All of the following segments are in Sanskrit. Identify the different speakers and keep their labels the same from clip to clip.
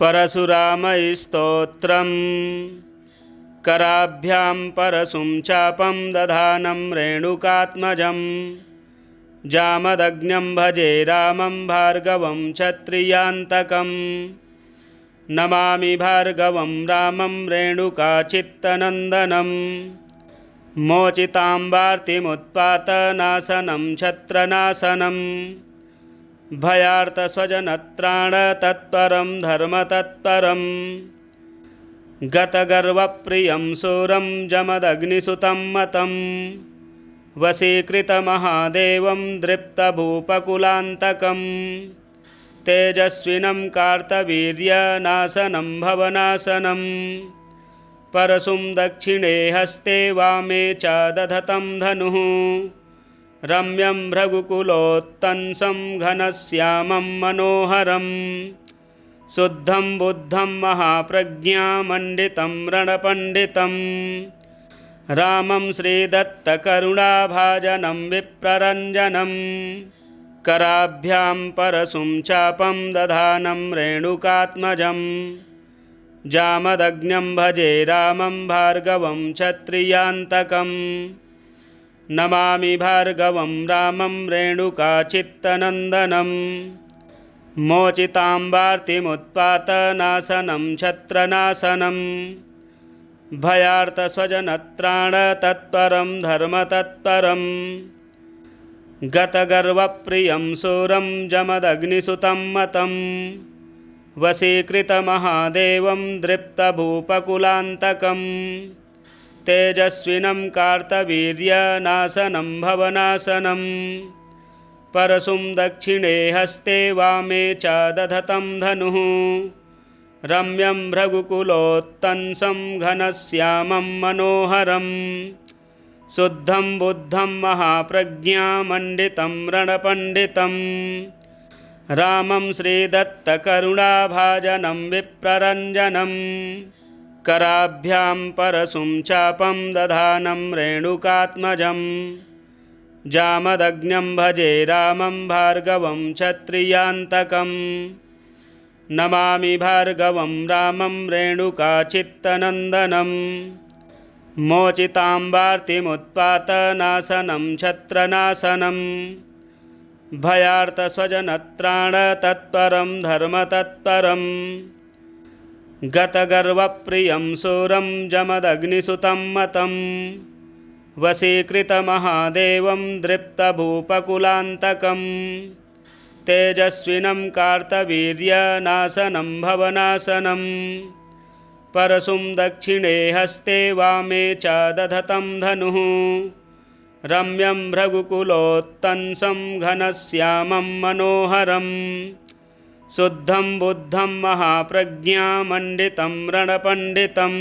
Speaker 1: परशुरामस्तोत्रम् कराभ्यां परशुं चापं दधानं रेणुकात्मजं जामदग्न्यं भजे रामं भार्गवं क्षत्रियान्तकं नमामि भार्गवं रामं रेणुकाचित्तनन्दनं मोचिताम्बार्तिमुत्पातनाशनं छत्रनाशनं भयार्तस्वजनत्राणतत्परं धर्मतत्परं गतगर्वप्रियं शूरं जमदग्निसुतं मतं वशीकृतमहादेवं दृप्तभूपकुलान्तकं तेजस्विनं कार्तवीर्यनाशनं भवनाशनं परशुं दक्षिणे हस्ते वामे च दधतं धनुः रम्यं भृगुकुलोत्तंसं घनश्यामं मनोहरं शुद्धं बुद्धं महाप्रज्ञामण्डितं रणपण्डितं रामं श्रीदत्तकरुणाभाजनं विप्ररञ्जनं कराभ्यां परशुं चापं दधानं रेणुकात्मजं जामदग्न्यं भजे रामं भार्गवं क्षत्रियान्तकं नमामि भार्गवं रामं रेणुकाचित्तनन्दनं मोचिताम्बार्तिमुत्पातनाशनं छत्रनाशनं भयार्तस्वजनत्राणतत्परं धर्मतत्परं गतगर्वप्रियं शूरं जमदग्निसुतं मतं वशीकृतमहादेवं दृप्तभूपकुलान्तकं तेजस्विनं कार्तवीर्यनाशनं भवनाशनं परशुं दक्षिणे हस्ते वामे च दधतं धनुः रम्यं भृगुकुलोत्तंसं घनश्यामं मनोहरं शुद्धं बुद्धं महाप्रज्ञामण्डितं रणपण्डितं रामं श्रीदत्तकरुणाभाजनं विप्ररञ्जनं कराभ्यां परशुं चापं दधानं रेणुकात्मजं जामदग्न्यं भजे रामं भार्गवं क्षत्रियान्तकं नमामि भार्गवं रामं रेणुकाचित्तनन्दनं मोचिताम्बार्तिमुत्पातनाशनं छत्रनाशनं भयार्तस्वजनत्राणतत्परं धर्मतत्परं गतगर्वप्रियं शूरं जमदग्निसुतं मतं वशीकृतमहादेवं दृप्तभूपकुलान्तकं तेजस्विनं कार्तवीर्यनाशनं भवनाशनं परशुं दक्षिणे हस्ते वामे च दधतं धनुः रम्यं भृगुकुलोत्तंसं घनश्यामं मनोहरं शुद्धं बुद्धं महाप्रज्ञामण्डितं रणपण्डितं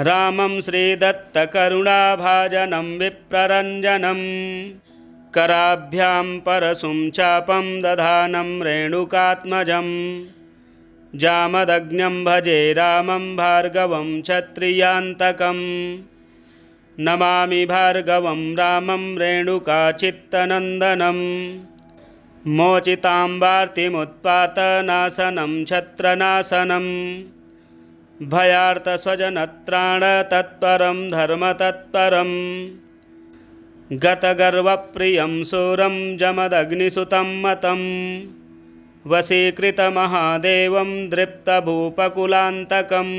Speaker 1: रामं श्रीदत्तकरुणाभाजनं विप्ररञ्जनं कराभ्यां परशुं चापं दधानं रेणुकात्मजं जामदग्न्यं भजे रामं भार्गवं क्षत्रियान्तकं नमामि भार्गवं रामं रेणुकाचित्तनन्दनं मोचिताम्बार्तिमुत्पातनाशनं छत्रनाशनं भयार्तस्वजनत्राणतत्परं धर्मतत्परं गतगर्वप्रियं शूरं जमदग्निसुतं मतं वशीकृतमहादेवं दृप्तभूपकुलान्तकं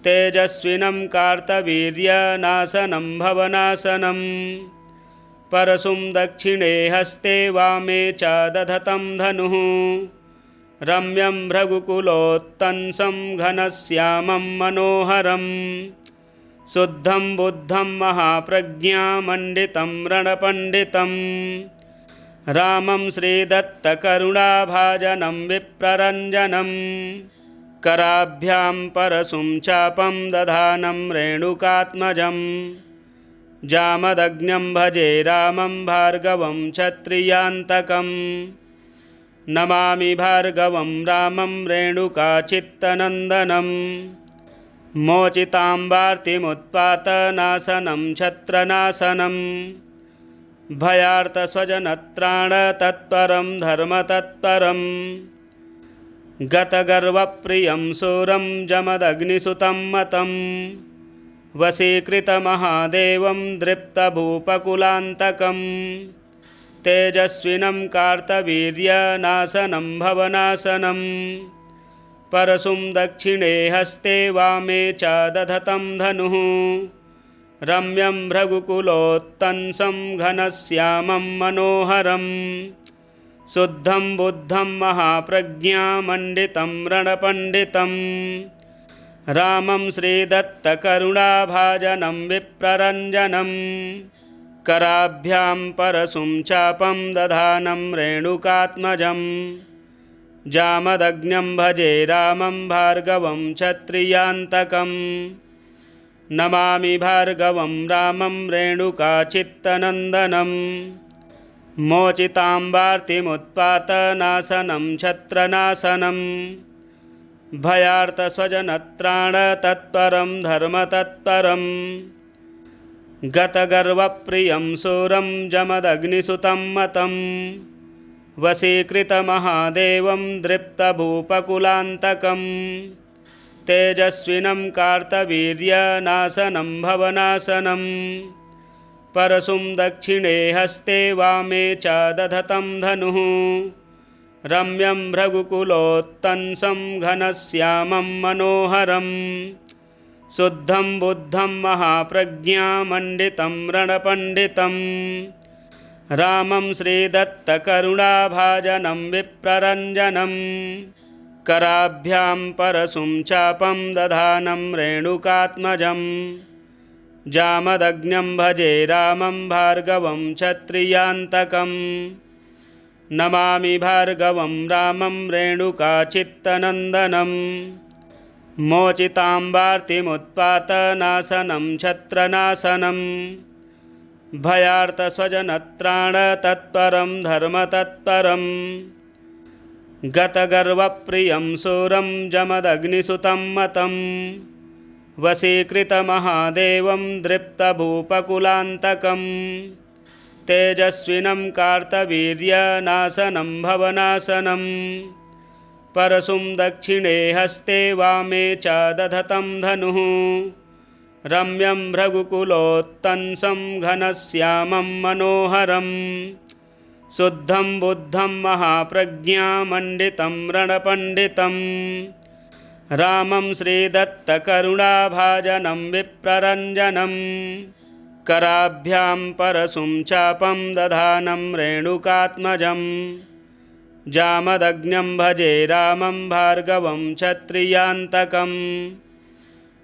Speaker 1: तेजस्विनं कार्तवीर्यनाशनं भवनाशनं परशुं दक्षिणे हस्ते वामे च दधतं धनुः रम्यं भृगुकुलोत्तंसं घनश्यामं मनोहरं शुद्धं बुद्धं महाप्रज्ञामण्डितं रणपण्डितं रामं श्रीदत्तकरुणाभाजनं विप्ररञ्जनं कराभ्यां परशुं चापं दधानं रेणुकात्मजं जामदग्न्यं भजे रामं भार्गवं क्षत्रियान्तकं नमामि भार्गवं रामं रेणुकाचित्तनन्दनं मोचिताम्बार्तिमुत्पातनाशनं छत्रनाशनं भयार्तस्वजनत्राणतत्परं धर्मतत्परं गतगर्वप्रियं शूरं जमदग्निसुतं मतं वशीकृतमहादेवं दृप्तभूपकुलान्तकं तेजस्विनं कार्तवीर्यनाशनं भवनाशनं परशुं दक्षिणे हस्ते वामे च दधतं धनुः रम्यं भृगुकुलोत्तंसं घनश्यामं मनोहरं शुद्धं बुद्धं महाप्रज्ञामण्डितं रणपण्डितं रामं श्रीदत्तकरुणाभाजनं विप्ररञ्जनं कराभ्यां परशुं चापं दधानं रेणुकात्मजं जामदग्न्यं भजे रामं भार्गवं क्षत्रियान्तकं नमामि भार्गवं रामं रेणुकाचित्तनन्दनं मोचिताम्बार्तिमुत्पातनाशनं छत्रनाशनं भयार्तस्वजनत्राणतत्परं धर्मतत्परं गतगर्वप्रियं शूरं जमदग्निसुतं मतं वशीकृतमहादेवं दृप्तभूपकुलान्तकं तेजस्विनं कार्तवीर्यनाशनं भवनाशनं परशुं दक्षिणे हस्ते वामे च दधतं धनुः रम्यं भृगुकुलोत्तंसं घनश्यामं मनोहरं शुद्धं बुद्धं महाप्रज्ञामण्डितं रणपण्डितं रामं श्रीदत्तकरुणाभाजनं विप्ररञ्जनं कराभ्यां परशुं चापं दधानं रेणुकात्मजं जामदग्न्यं भजे रामं भार्गवं क्षत्रियान्तकं नमामि भार्गवं रामं रेणुकाचित्तनन्दनं मोचिताम्बार्तिमुत्पातनाशनं छत्रनाशनं भयार्तस्वजनत्राणतत्परं धर्मतत्परं गतगर्वप्रियं शूरं जमदग्निसुतं मतं वशीकृतमहादेवं दृप्तभूपकुलान्तकं तेजस्विनं कार्तवीर्यनाशनं भवनाशनं परशुं दक्षिणे हस्ते वामे च दधतं धनुः रम्यं भृगुकुलोत्तंसं घनश्यामं मनोहरं शुद्धं बुद्धं महाप्रज्ञामण्डितं रणपण्डितं रामं श्रीदत्तकरुणाभाजनं विप्ररञ्जनं कराभ्यां परशुं चापं दधानं रेणुकात्मजं जामदग्न्यं भजे रामं भार्गवं क्षत्रियान्तकं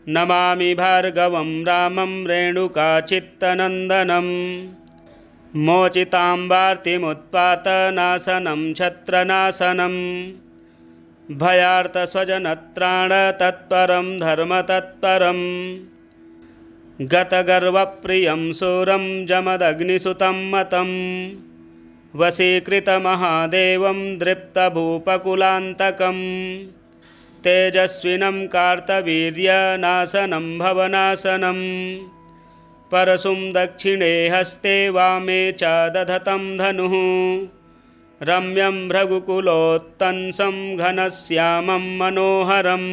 Speaker 1: नमामि भार्गवं रामं रेणुकाचित्तनन्दनं मोचिताम्बार्तिमुत्पातनाशनं छत्रनाशनं भयार्तस्वजनत्राणतत्परं धर्मतत्परं गतगर्वप्रियं शूरं जमदग्निसुतं मतं वशीकृतमहादेवं दृप्तभूपकुलान्तकं तेजस्विनं कार्तवीर्यनाशनं भवनाशनं परशुं दक्षिणे हस्ते वामे च दधतं धनुः रम्यं भृगुकुलोत्तंसं घनश्यामं मनोहरं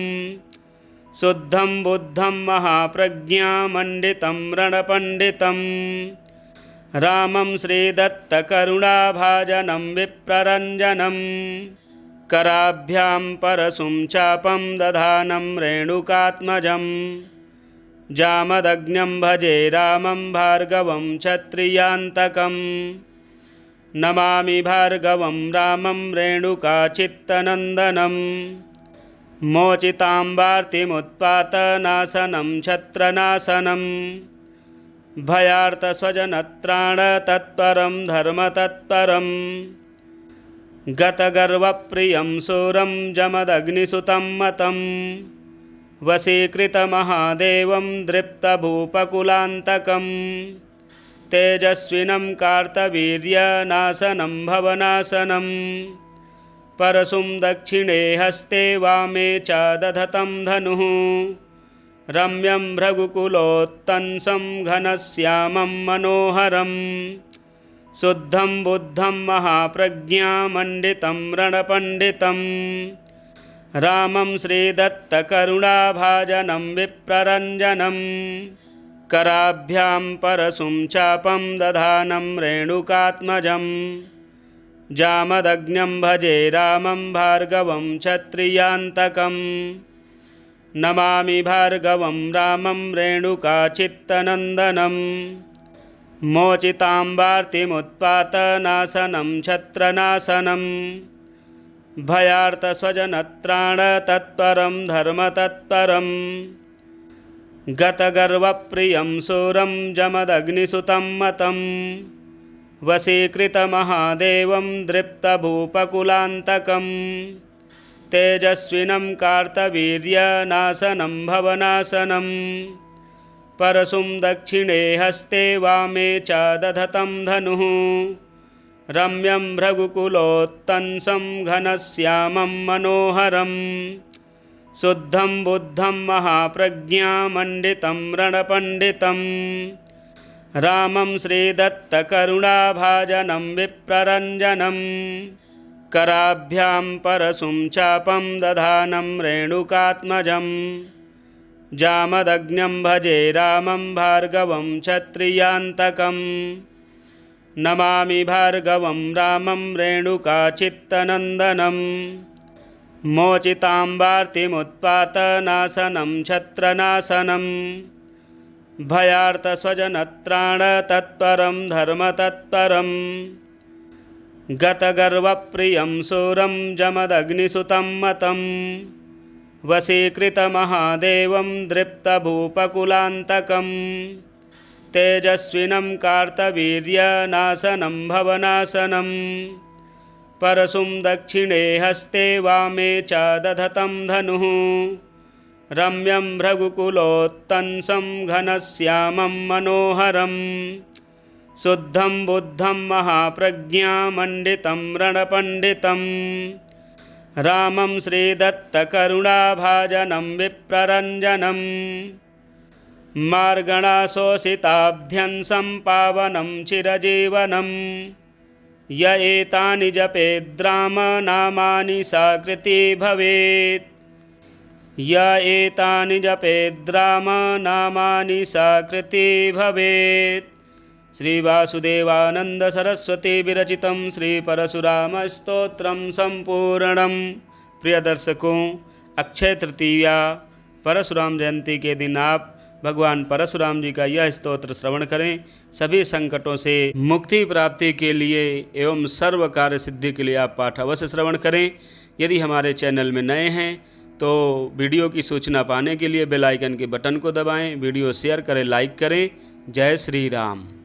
Speaker 1: शुद्धं बुद्धं महाप्रज्ञामण्डितं रणपण्डितं रामं श्रीदत्तकरुणाभाजनं विप्ररञ्जनं कराभ्यां परशुं चापं दधानं रेणुकात्मजं जामदग्न्यं भजे रामं भार्गवं क्षत्रियान्तकं नमामि भार्गवं रामं रेणुकाचित्तनन्दनं मोचिताम्बार्तिमुत्पातनाशनं छत्रनाशनं भयार्तस्वजनत्राणतत्परं धर्मतत्परं गतगर्वप्रियं शूरं जमदग्निसुतं मतं वशीकृतमहादेवं दृप्तभूपकुलान्तकं तेजस्विनं कार्तवीर्यनाशनं भवनाशनं परशुं दक्षिणे हस्ते वामे च दधतं धनुः रम्यं भृगुकुलोत्तंसं घनश्यामं मनोहरं शुद्धं बुद्धं महाप्रज्ञामण्डितं रणपण्डितं रामं श्रीदत्तकरुणाभाजनं विप्ररञ्जनं कराभ्यां परशुं चापं दधानं रेणुकात्मजं जामदग्न्यं भजे रामं भार्गवं क्षत्रियान्तकं नमामि भार्गवं रामं रेणुकाचित्तनन्दनं मोचिताम्बार्तिमुत्पातनाशनं छत्रनाशनं भयार्तस्वजनत्राणतत्परं धर्मतत्परं गतगर्वप्रियं शूरं जमदग्निसुतं मतं वशीकृतमहादेवं दृप्तभूपकुलान्तकं तेजस्विनं कार्तवीर्यनाशनं भवनाशनं परशुं दक्षिणे हस्ते वामे च दधतं धनुः रम्यं भृगुकुलोत्तंसं घनश्यामं मनोहरं शुद्धं बुद्धं महाप्रज्ञामण्डितं रणपण्डितं रामं श्रीदत्तकरुणाभाजनं विप्ररञ्जनं कराभ्यां परशुं चापं दधानं रेणुकात्मजं जामदग्न्यं भजे रामं भार्गवं क्षत्रियान्तकं नमामि भार्गवं रामं रेणुकाचित्तनन्दनं मोचिताम्बार्तिमुत्पातनाशनं छत्रनाशनं भयार्तस्वजनत्राणतत्परं धर्मतत्परं गतगर्वप्रियं शूरं जमदग्निसुतं मतं वशीकृतमहादेवं दृप्तभूपकुलान्तकं तेजस्विनं कार्तवीर्यनाशनं भवनाशनं परशुं दक्षिणे हस्ते वामे च दधतं धनुः रम्यं भृगुकुलोत्तंसं घनश्यामं मनोहरं शुद्धं बुद्धं महाप्रज्ञामण्डितं रणपण्डितं रामं श्रीदत्तकरुणाभाजनं विप्ररञ्जनं मार्गणाशोषिताब्ध्यंसं पावनं चिरजीवनं य एतानि जपेद्रामनामानि सकृती भवेत् य एतानि जपेद्रामनामानि सकृती भवेत्। श्रीवासुदेवानंद सरस्वती विरचितं श्री परशुराम स्तोत्रम संपूर्णम। प्रिय दर्शकों, अक्षय तृतीया परशुराम जयंती के दिन आप भगवान परशुराम जी का यह स्तोत्र श्रवण करें। सभी संकटों से मुक्ति प्राप्ति के लिए एवं सर्व कार्य सिद्धि के लिए आप पाठ अवश्य श्रवण करें। यदि हमारे चैनल में नए हैं तो वीडियो की सूचना पाने के लिए बेल आइकन के बटन को दबाएं, वीडियो शेयर करें, लाइक करें। जय श्री राम।